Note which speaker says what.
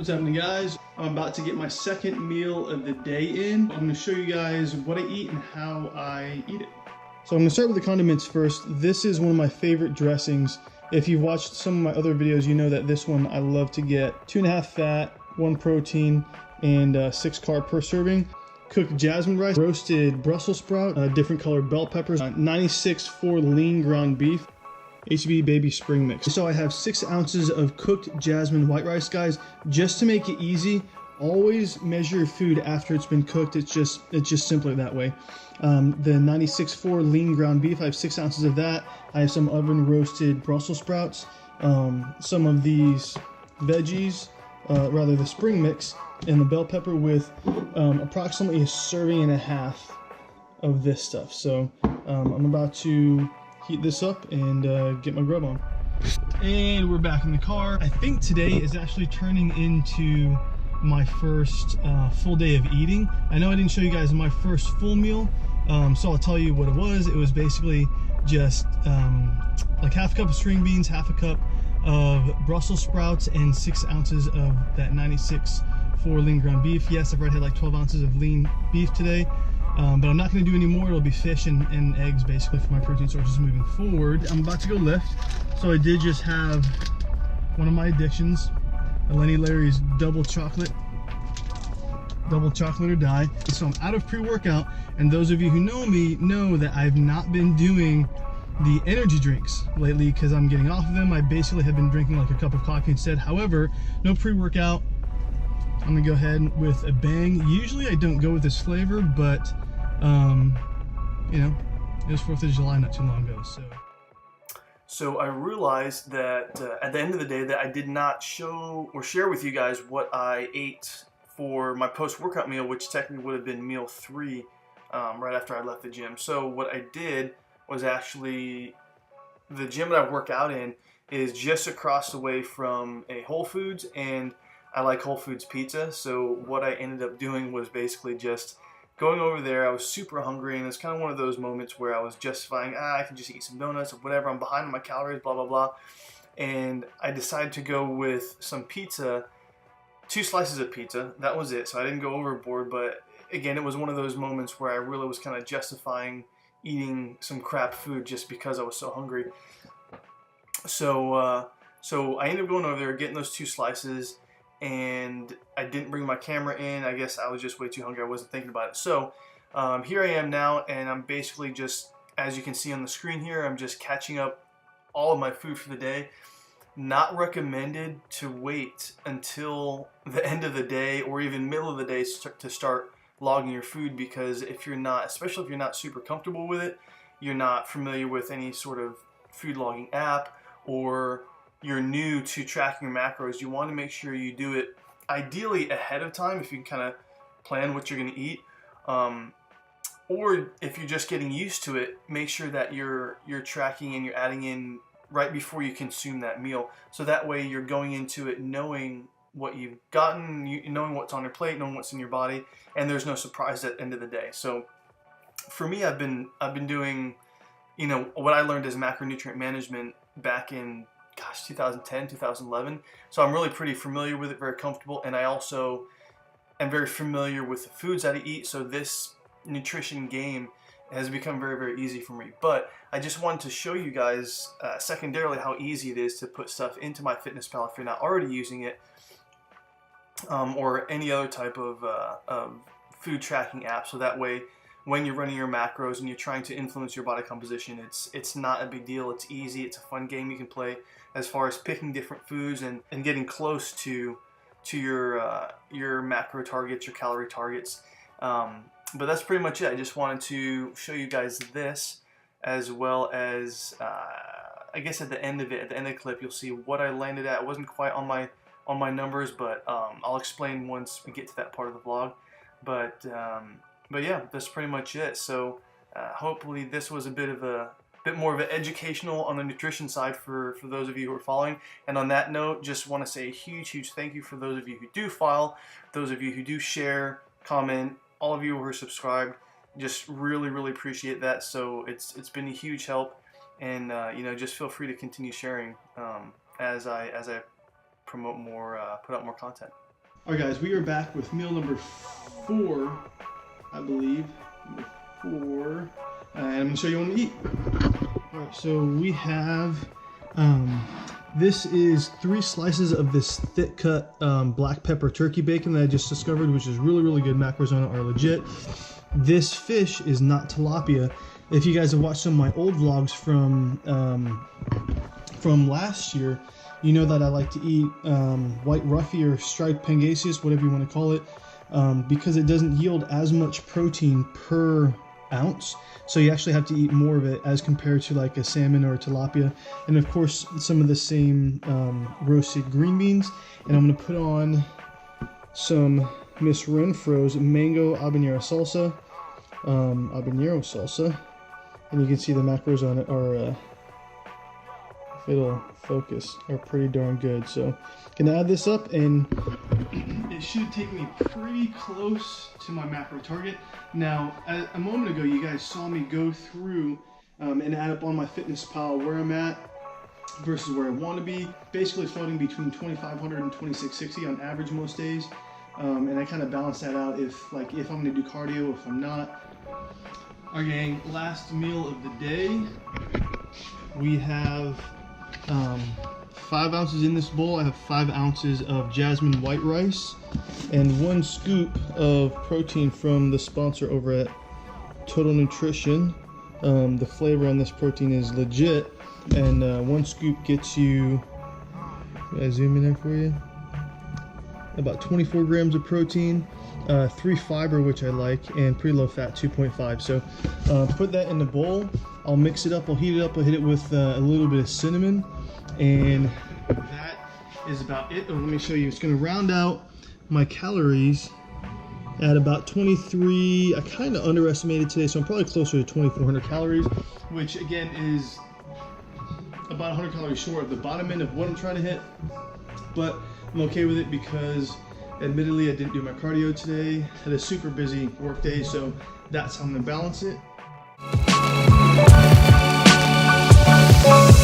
Speaker 1: What's happening, guys? I'm about to get my second meal of the day in. I'm going to show you guys what I eat and how I eat it. So I'm going to start with the condiments first. This is one of my favorite dressings. If you've watched some of my other videos, you know that this one I love to get 2.5 fat, 1 protein, and 6 carb per serving. Cooked jasmine rice, roasted Brussels sprout, different colored bell peppers, 96.4 lean ground beef, HB Baby Spring Mix. So I have 6 ounces of cooked jasmine white rice, guys. Just to make it easy, always measure your food after it's been cooked. It's just simpler that way. The 96.4 lean ground beef, I have 6 ounces of that. I have some oven roasted Brussels sprouts, some of these veggies, rather the spring mix, and the bell pepper with approximately 1.5 servings of this stuff. So I'm about to heat this up and get my grub on. And we're back in the car. I think today is actually turning into my first full day of eating. I know I didn't show you guys my first full meal, so I'll tell you what it was. It was basically just like 1/2 cup of string beans, 1/2 cup of Brussels sprouts, and 6 ounces of that 96.4 lean ground beef. Yes, I've already had like 12 ounces of lean beef today. But I'm not going to do any more. It'll be fish and eggs basically for my protein sources moving forward. I'm about to go lift, so I did just have one of my addictions, Lenny Larry's double chocolate or die. So I'm out of pre-workout, and those of you who know me know that I've not been doing the energy drinks lately because I'm getting off of them. I basically have been drinking like a cup of coffee instead. However, no pre-workout. I'm gonna go ahead with a bang. Usually I don't go with this flavor, but you know, it was 4th of July not too long ago, so I realized that at the end of the day that I did not show or share with you guys what I ate for my post-workout meal, which technically would have been meal 3 right after I left the gym. So what I did was actually, the gym that I work out in is just across the way from a Whole Foods, and I like Whole Foods pizza. So what I ended up doing was basically just going over there. I was super hungry, and it's kind of one of those moments where I was justifying, I can just eat some donuts or whatever, I'm behind on my calories, blah, blah, blah. And I decided to go with some pizza, 2 slices of pizza. That was it. So I didn't go overboard, but again, it was one of those moments where I really was kind of justifying eating some crap food just because I was so hungry. So I ended up going over there, getting those 2 slices, and I didn't bring my camera in. I guess I was just way too hungry. I wasn't thinking about it. So here I am now, and I'm basically just, as you can see on the screen here, I'm just catching up all of my food for the day. Not recommended to wait until the end of the day or even middle of the day to start logging your food, because if you're not, especially if you're not super comfortable with it, you're not familiar with any sort of food logging app, or you're new to tracking your macros, you want to make sure you do it ideally ahead of time if you can kind of plan what you're going to eat. Or if you're just getting used to it, make sure that you're tracking and you're adding in right before you consume that meal. So that way you're going into it knowing what you've gotten, knowing what's on your plate, knowing what's in your body, and there's no surprise at the end of the day. So for me, I've been doing, you know, what I learned as macronutrient management back in 2010, 2011. So I'm really pretty familiar with it, very comfortable, and I also am very familiar with the foods that I eat. So this nutrition game has become very, very easy for me. But I just wanted to show you guys secondarily how easy it is to put stuff into MyFitnessPal if you're not already using it, or any other type of food tracking app. So that way, when you're running your macros and you're trying to influence your body composition, it's not a big deal. It's easy. It's a fun game you can play as far as picking different foods and getting close to your macro targets, your calorie targets. But that's pretty much it. I just wanted to show you guys this, as well as I guess at the end of the clip, you'll see what I landed at. It wasn't quite on my numbers, but I'll explain once we get to that part of the vlog. But yeah, that's pretty much it. So hopefully this was a bit more of an educational on the nutrition side for those of you who are following. And on that note, just want to say a huge thank you for those of you who do follow, those of you who do share, comment, all of you who are subscribed. Just really appreciate that. So it's been a huge help, and you know, just feel free to continue sharing as I promote more, put out more content. All right, guys, we are back with meal number 4, I believe. Number 4, and I'm gonna show you what we eat. All right, so we have, this is 3 slices of this thick cut black pepper turkey bacon that I just discovered, which is really, really good. Macros on it are legit. This fish is not tilapia. If you guys have watched some of my old vlogs from last year, you know that I like to eat white roughy or striped pangasius, whatever you want to call it, because it doesn't yield as much protein per ounce. So you actually have to eat more of it as compared to like a salmon or a tilapia. And of course, some of the same roasted green beans. And I'm going to put on some Miss Renfro's mango habanero salsa. And you can see the macros on it are, if it'll focus, are pretty darn good. So gonna add this up, and it should take me pretty close to my macro target. Now, a moment ago, you guys saw me go through and add up on MyFitnessPal where I'm at versus where I want to be. Basically floating between 2,500 and 2,660 on average most days. And I kind of balance that out if I'm gonna do cardio, if I'm not. Our gang, last meal of the day, we have 5 ounces in this bowl. I have 5 ounces of jasmine white rice and 1 scoop of protein from the sponsor over at Total Nutrition. The flavor on this protein is legit, and 1 scoop gets you, can I zoom in there for you? About 24 grams of protein, 3 fiber, which I like, and pretty low fat, 2.5. So put that in the bowl. I'll mix it up, I'll heat it up, I'll hit it with a little bit of cinnamon, and that is about it. Let me show you. It's going to round out my calories at about 23. I kind of underestimated today, so I'm probably closer to 2,400 calories, which again is about 100 calories short of the bottom end of what I'm trying to hit. But I'm okay with it because admittedly I didn't do my cardio today. Had a super busy work day, so that's how I'm gonna balance it.